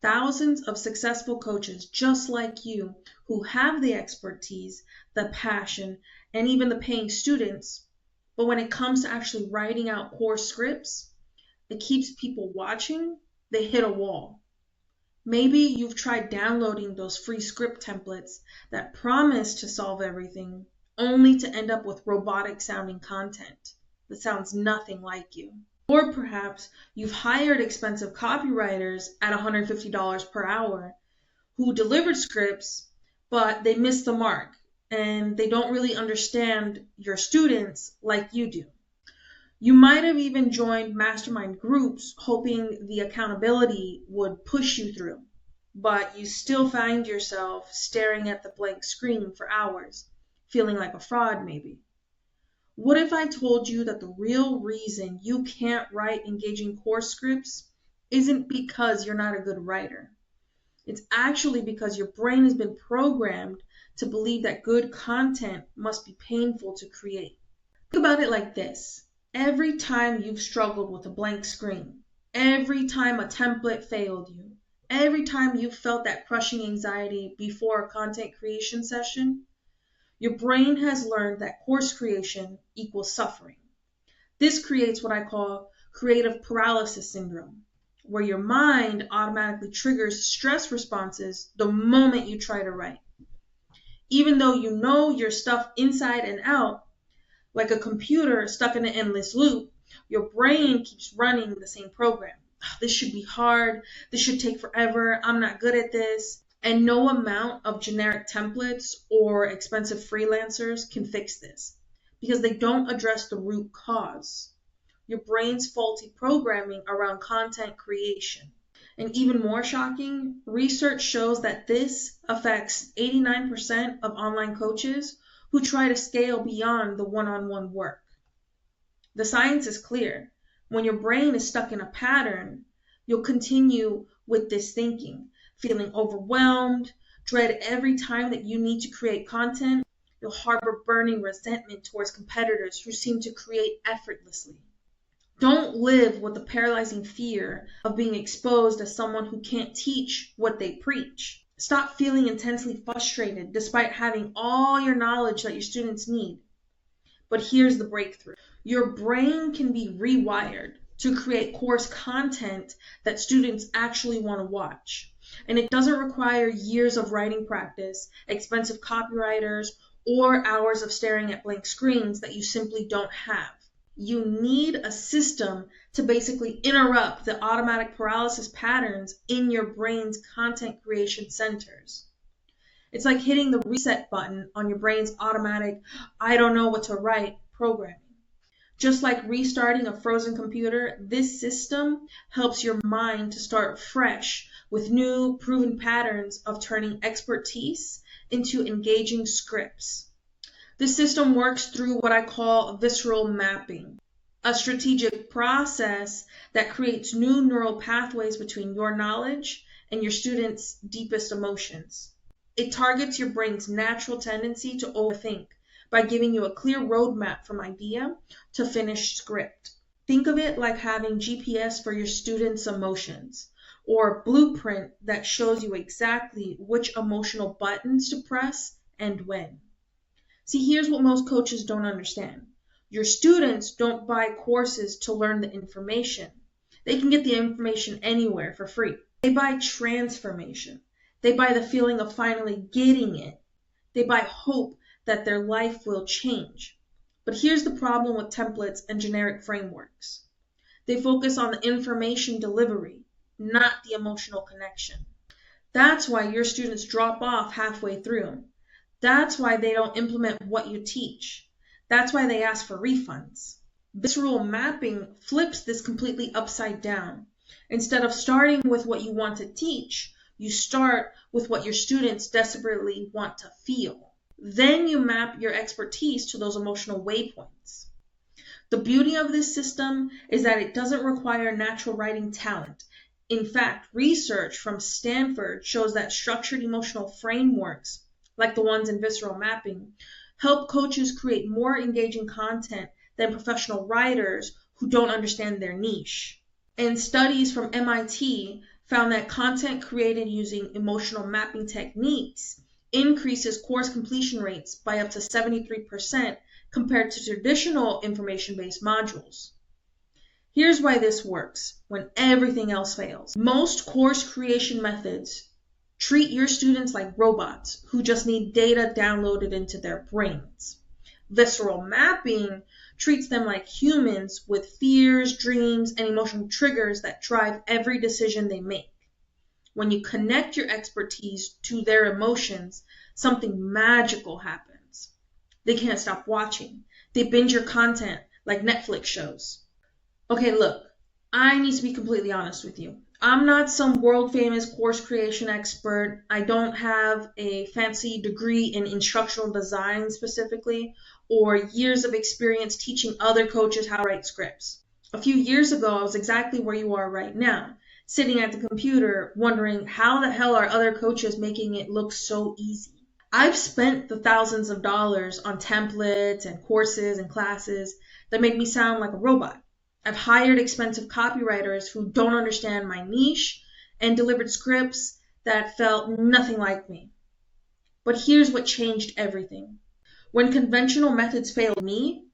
Thousands of successful coaches just like you who have the expertise, the passion, and even the paying students, but when it comes to actually writing out course scripts, it keeps people watching, they hit a wall. Maybe you've tried downloading those free script templates that promise to solve everything, only to end up with robotic sounding content that sounds nothing like you. Or perhaps you've hired expensive copywriters at $150 per hour who delivered scripts, but they missed the mark and they don't really understand your students like you do. You might have even joined mastermind groups hoping the accountability would push you through, but you still find yourself staring at the blank screen for hours, feeling like a fraud maybe. What if I told you that the real reason you can't write engaging course scripts isn't because you're not a good writer? It's actually because your brain has been programmed to believe that good content must be painful to create. Think about it like this. Every time you've struggled with a blank screen, every time a template failed you, every time you felt that crushing anxiety before a content creation session, your brain has learned that course creation equals suffering. This creates what I call creative paralysis syndrome, where your mind automatically triggers stress responses the moment you try to write. Even though you know your stuff inside and out, like a computer stuck in an endless loop, your brain keeps running the same program. This should be hard. This should take forever. I'm not good at this. And no amount of generic templates or expensive freelancers can fix this because they don't address the root cause, your brain's faulty programming around content creation. And even more shocking, research shows that this affects 89% of online coaches who try to scale beyond the one-on-one work. The science is clear. When your brain is stuck in a pattern, you'll continue with this thinking, feeling overwhelmed, dread every time that you need to create content. You'll harbor burning resentment towards competitors who seem to create effortlessly. Don't live with the paralyzing fear of being exposed as someone who can't teach what they preach. Stop feeling intensely frustrated despite having all your knowledge that your students need. But here's the breakthrough. Your brain can be rewired to create course content that students actually want to watch. And it doesn't require years of writing practice, expensive copywriters, or hours of staring at blank screens that you simply don't have. You need a system to basically interrupt the automatic paralysis patterns in your brain's content creation centers. It's like hitting the reset button on your brain's automatic, I don't know what to write programming. Just like restarting a frozen computer, this system helps your mind to start fresh with new, proven patterns of turning expertise into engaging scripts. This system works through what I call visceral mapping, a strategic process that creates new neural pathways between your knowledge and your students' deepest emotions. It targets your brain's natural tendency to overthink by giving you a clear roadmap from idea to finished script. Think of it like having GPS for your students' emotions, or a blueprint that shows you exactly which emotional buttons to press and when. See, here's what most coaches don't understand. Your students don't buy courses to learn the information. They can get the information anywhere for free. They buy transformation. They buy the feeling of finally getting it. They buy hope that their life will change. But here's the problem with templates and generic frameworks. They focus on the information delivery, not the emotional connection. That's why your students drop off halfway through. That's why they don't implement what you teach. That's why they ask for refunds. Visceral mapping flips this completely upside down. Instead of starting with what you want to teach, you start with what your students desperately want to feel. Then you map your expertise to those emotional waypoints. The beauty of this system is that it doesn't require natural writing talent. In fact, research from Stanford shows that structured emotional frameworks, like the ones in visceral mapping, help coaches create more engaging content than professional writers who don't understand their niche. And studies from MIT found that content created using emotional mapping techniques increases course completion rates by up to 73% compared to traditional information-based modules. Here's why this works when everything else fails. Most course creation methods treat your students like robots who just need data downloaded into their brains. Visceral mapping treats them like humans with fears, dreams, and emotional triggers that drive every decision they make. When you connect your expertise to their emotions, something magical happens. They can't stop watching. They binge your content like Netflix shows. Okay, look, I need to be completely honest with you. I'm not some world-famous course creation expert. I don't have a fancy degree in instructional design specifically, or years of experience teaching other coaches how to write scripts. A few years ago, I was exactly where you are right now, sitting at the computer wondering how the hell are other coaches making it look so easy. I've spent the thousands of dollars on templates and courses and classes that make me sound like a robot. I've hired expensive copywriters who don't understand my niche and delivered scripts that felt nothing like me. But here's what changed everything. When conventional methods failed me,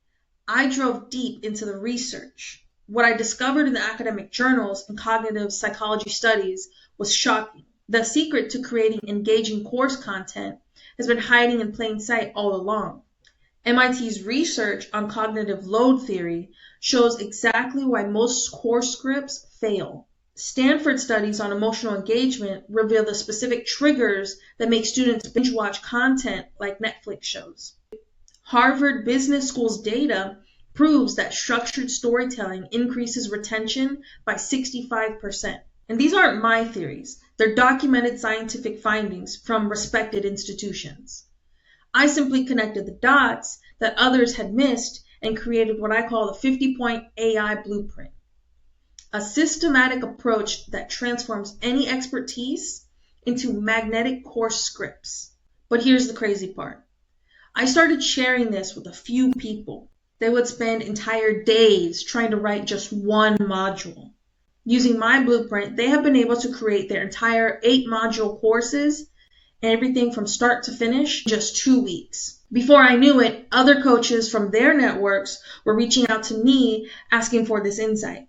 I drove deep into the research. What I discovered in the academic journals and cognitive psychology studies was shocking. The secret to creating engaging course content has been hiding in plain sight all along. MIT's research on cognitive load theory shows exactly why most course scripts fail. Stanford studies on emotional engagement reveal the specific triggers that make students binge watch content like Netflix shows. Harvard Business School's data proves that structured storytelling increases retention by 65%. And these aren't my theories. They're documented scientific findings from respected institutions. I simply connected the dots that others had missed and created what I call the 50-point AI blueprint, a systematic approach that transforms any expertise into magnetic course scripts. But here's the crazy part. I started sharing this with a few people. They would spend entire days trying to write just one module. Using my blueprint, they have been able to create their entire 8-module courses and everything from start to finish in just 2 weeks. Before I knew it, other coaches from their networks were reaching out to me asking for this insight.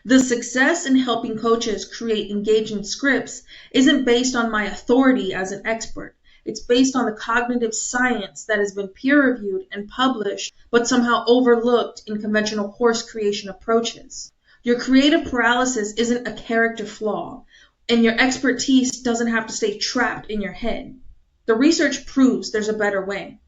The success in helping coaches create engaging scripts isn't based on my authority as an expert. It's based on the cognitive science that has been peer-reviewed and published, but somehow overlooked in conventional course creation approaches. Your creative paralysis isn't a character flaw, and your expertise doesn't have to stay trapped in your head. The research proves there's a better way.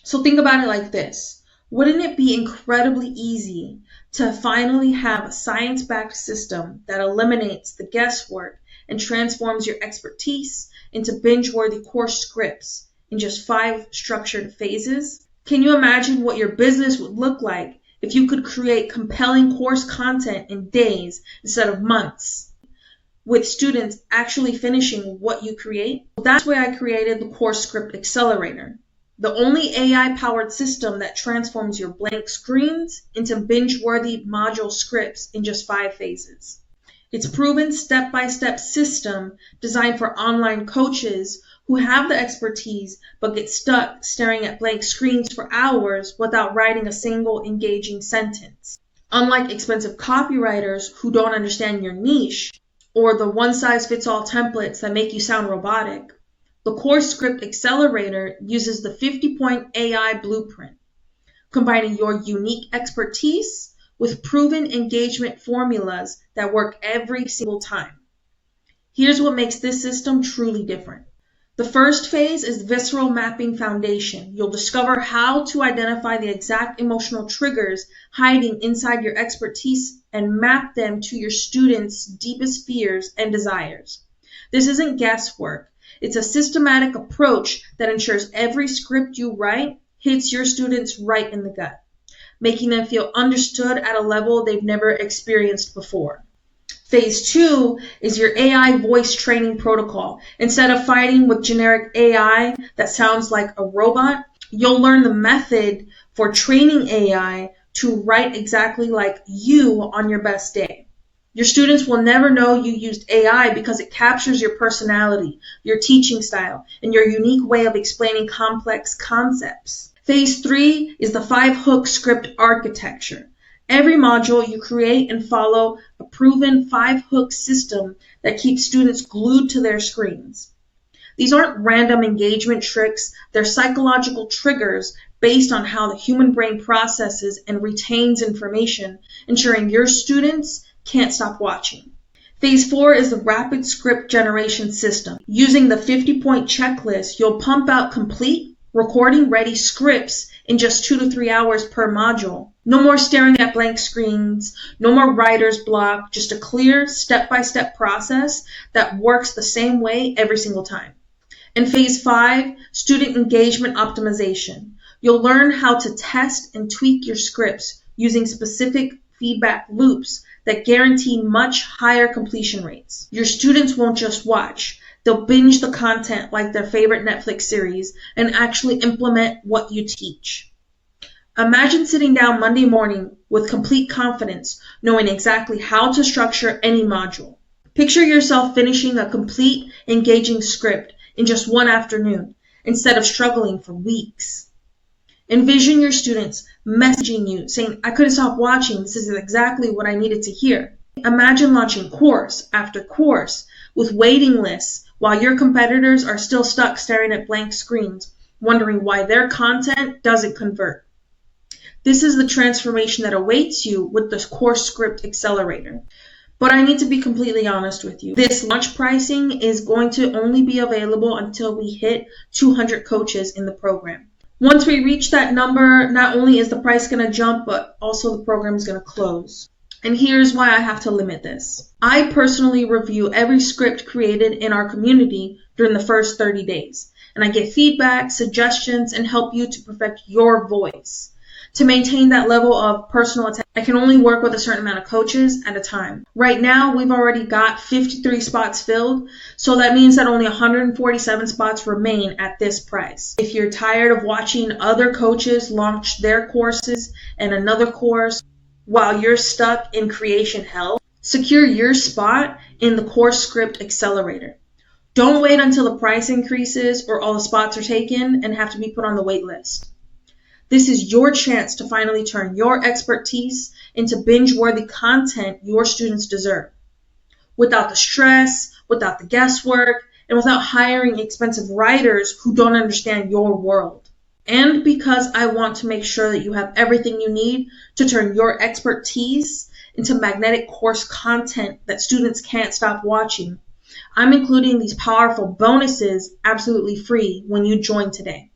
So think about it like this. Wouldn't it be incredibly easy to finally have a science-backed system that eliminates the guesswork and transforms your expertise into binge-worthy course scripts in just 5 structured phases? Can you imagine what your business would look like if you could create compelling course content in days instead of months, with students actually finishing what you create? That's why I created the Course Script Accelerator, the only AI-powered system that transforms your blank screens into binge-worthy module scripts in just 5 phases. It's a proven step-by-step system designed for online coaches who have the expertise but get stuck staring at blank screens for hours without writing a single engaging sentence. Unlike expensive copywriters who don't understand your niche, or the one-size-fits-all templates that make you sound robotic, the Course Script Accelerator uses the 50-point AI blueprint, combining your unique expertise with proven engagement formulas that work every single time. Here's what makes this system truly different. The first phase is Visceral Mapping Foundation. You'll discover how to identify the exact emotional triggers hiding inside your expertise and map them to your students' deepest fears and desires. This isn't guesswork. It's a systematic approach that ensures every script you write hits your students right in the gut, making them feel understood at a level they've never experienced before. Phase 2 is your AI voice training protocol. Instead of fighting with generic AI that sounds like a robot, you'll learn the method for training AI to write exactly like you on your best day. Your students will never know you used AI because it captures your personality, your teaching style, and your unique way of explaining complex concepts. Phase 3 is the 5-hook script architecture. Every module you create and follow a proven 5-hook system that keeps students glued to their screens. These aren't random engagement tricks, they're psychological triggers based on how the human brain processes and retains information, ensuring your students can't stop watching. Phase 4 is the rapid script generation system. Using the 50-point checklist, you'll pump out complete, recording-ready scripts in just 2 to 3 hours per module. No more staring at blank screens, no more writer's block, just a clear step-by-step process that works the same way every single time. In Phase 5, student engagement optimization. You'll learn how to test and tweak your scripts using specific feedback loops that guarantee much higher completion rates. Your students won't just watch. They'll binge the content like their favorite Netflix series and actually implement what you teach. Imagine sitting down Monday morning with complete confidence, knowing exactly how to structure any module. Picture yourself finishing a complete, engaging script in just one afternoon, instead of struggling for weeks. Envision your students messaging you, saying, "I couldn't stop watching. This is exactly what I needed to hear." Imagine launching course after course with waiting lists while your competitors are still stuck staring at blank screens, wondering why their content doesn't convert. This is the transformation that awaits you with the Course Script Accelerator. But I need to be completely honest with you. This launch pricing is going to only be available until we hit 200 coaches in the program. Once we reach that number, not only is the price going to jump, but also the program is going to close. And here's why I have to limit this. I personally review every script created in our community during the first 30 days, and I get feedback, suggestions, and help you to perfect your voice. To maintain that level of personal attention, I can only work with a certain amount of coaches at a time. Right now, we've already got 53 spots filled, so that means that only 147 spots remain at this price. If you're tired of watching other coaches launch their courses and another course while you're stuck in creation hell, secure your spot in the Course Script Accelerator. Don't wait until the price increases or all the spots are taken and have to be put on the wait list. This is your chance to finally turn your expertise into binge-worthy content your students deserve, without the stress, without the guesswork, and without hiring expensive writers who don't understand your world. And because I want to make sure that you have everything you need to turn your expertise into magnetic course content that students can't stop watching, I'm including these powerful bonuses absolutely free when you join today.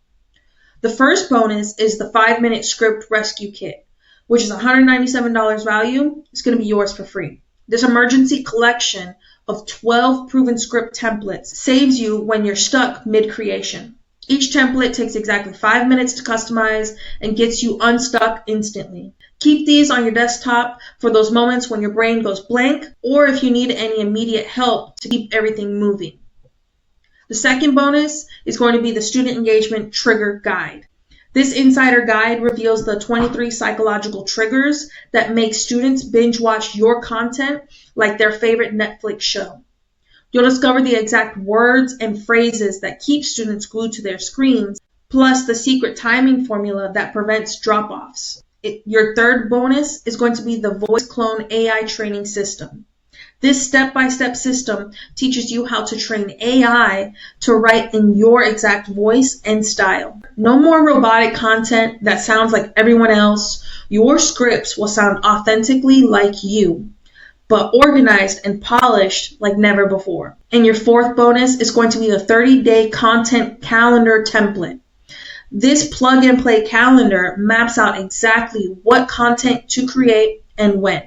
The first bonus is the 5-minute script rescue kit, which is $197 value. It's going to be yours for free. This emergency collection of 12 proven script templates saves you when you're stuck mid-creation. Each template takes exactly 5 minutes to customize and gets you unstuck instantly. Keep these on your desktop for those moments when your brain goes blank, or if you need any immediate help to keep everything moving. The second bonus is going to be the Student Engagement Trigger Guide. This insider guide reveals the 23 psychological triggers that make students binge watch your content like their favorite Netflix show. You'll discover the exact words and phrases that keep students glued to their screens, plus the secret timing formula that prevents drop-offs. Your third bonus is going to be the Voice Clone AI training system. This step-by-step system teaches you how to train AI to write in your exact voice and style. No more robotic content that sounds like everyone else. Your scripts will sound authentically like you, but organized and polished like never before. And your fourth bonus is going to be the 30-day content calendar template. This plug-and-play calendar maps out exactly what content to create and when.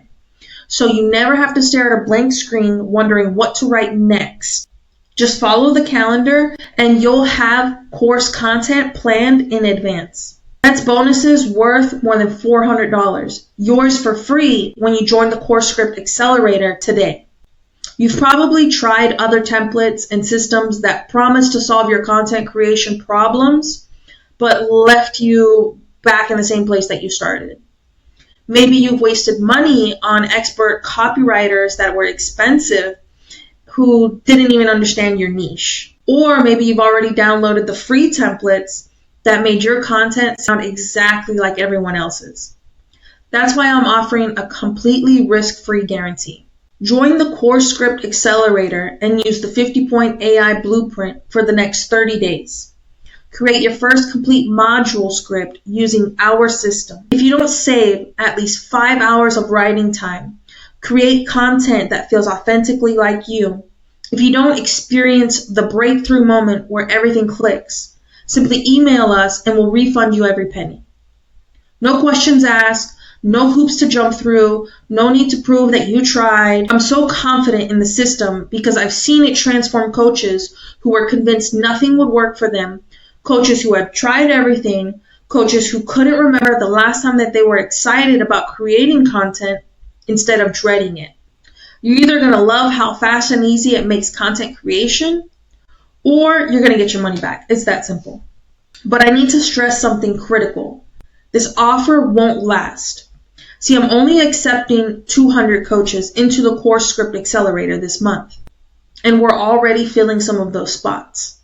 So you never have to stare at a blank screen wondering what to write next. Just follow the calendar and you'll have course content planned in advance. That's bonuses worth more than $400. Yours for free when you join the Course Script Accelerator today. You've probably tried other templates and systems that promise to solve your content creation problems, but left you back in the same place that you started. Maybe you've wasted money on expert copywriters that were expensive who didn't even understand your niche. Or maybe you've already downloaded the free templates that made your content sound exactly like everyone else's. That's why I'm offering a completely risk-free guarantee. Join the Course Script Accelerator and use the 50-point AI blueprint for the next 30 days. Create your first complete module script using our system. If you don't save at least 5 hours of writing time, create content that feels authentically like you, if you don't experience the breakthrough moment where everything clicks, simply email us and we'll refund you every penny. No questions asked, no hoops to jump through, no need to prove that you tried. I'm so confident in the system because I've seen it transform coaches who were convinced nothing would work for them, coaches who had tried everything, coaches who couldn't remember the last time that they were excited about creating content instead of dreading it. You're either going to love how fast and easy it makes content creation, or you're going to get your money back. It's that simple. But I need to stress something critical. This offer won't last. See, I'm only accepting 200 coaches into the Course Script Accelerator this month, and we're already filling some of those spots.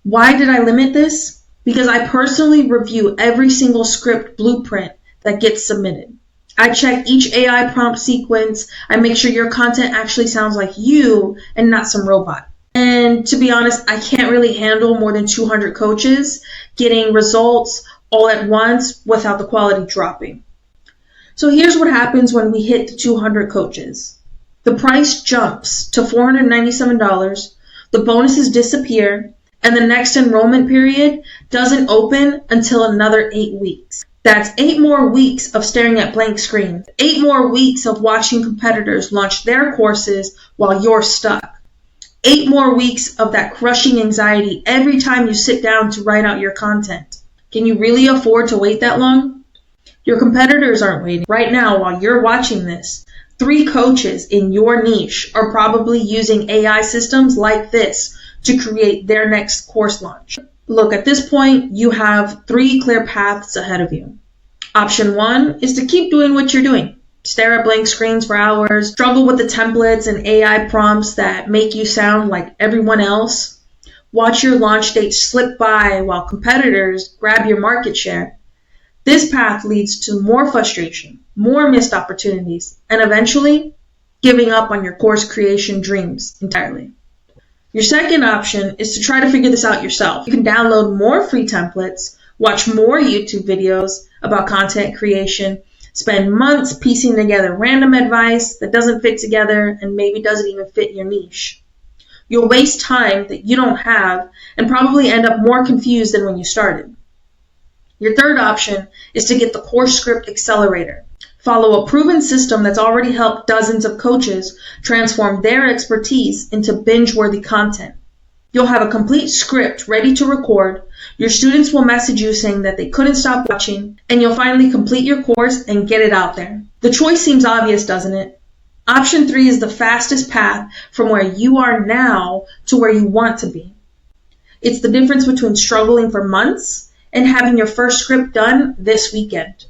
Why did I limit this? Because I personally review every single script blueprint that gets submitted. I check each AI prompt sequence. I make sure your content actually sounds like you and not some robot. And to be honest, I can't really handle more than 200 coaches getting results all at once without the quality dropping. So here's what happens when we hit the 200 coaches. The price jumps to $497, the bonuses disappear, and the next enrollment period doesn't open until another 8 weeks. That's 8 more weeks of staring at blank screens, 8 more weeks of watching competitors launch their courses while you're stuck, 8 more weeks of that crushing anxiety every time you sit down to write out your content. Can you really afford to wait that long? Your competitors aren't waiting. Right now, while you're watching this, 3 coaches in your niche are probably using AI systems like this to create their next course launch. Look, at this point, you have 3 clear paths ahead of you. Option 1 is to keep doing what you're doing. Stare at blank screens for hours, struggle with the templates and AI prompts that make you sound like everyone else. Watch your launch date slip by while competitors grab your market share. This path leads to more frustration, more missed opportunities, and eventually giving up on your course creation dreams entirely. Your second option is to try to figure this out yourself. You can download more free templates, watch more YouTube videos about content creation, spend months piecing together random advice that doesn't fit together and maybe doesn't even fit your niche. You'll waste time that you don't have and probably end up more confused than when you started. Your third option is to get the Course Script Accelerator. Follow a proven system that's already helped dozens of coaches transform their expertise into binge-worthy content. You'll have a complete script ready to record, your students will message you saying that they couldn't stop watching, and you'll finally complete your course and get it out there. The choice seems obvious, doesn't it? Option 3 is the fastest path from where you are now to where you want to be. It's the difference between struggling for months and having your first script done this weekend.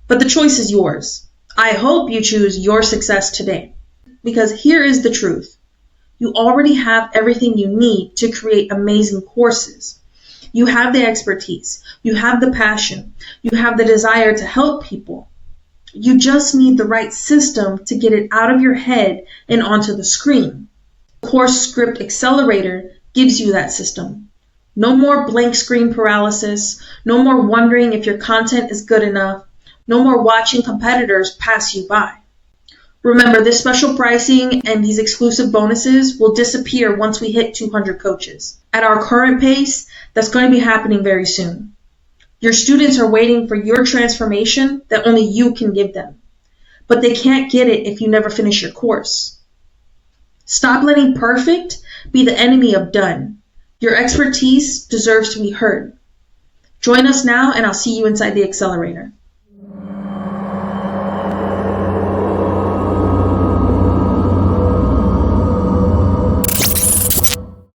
But the choice is yours. I hope you choose your success today. Because here is the truth. You already have everything you need to create amazing courses. You have the expertise. You have the passion. You have the desire to help people. You just need the right system to get it out of your head and onto the screen. The Course Script Accelerator gives you that system. No more blank screen paralysis. No more wondering if your content is good enough. No more watching competitors pass you by. Remember, this special pricing and these exclusive bonuses will disappear once we hit 200 coaches. At our current pace, that's going to be happening very soon. Your students are waiting for your transformation that only you can give them. But they can't get it if you never finish your course. Stop letting perfect be the enemy of done. Your expertise deserves to be heard. Join us now and I'll see you inside the accelerator.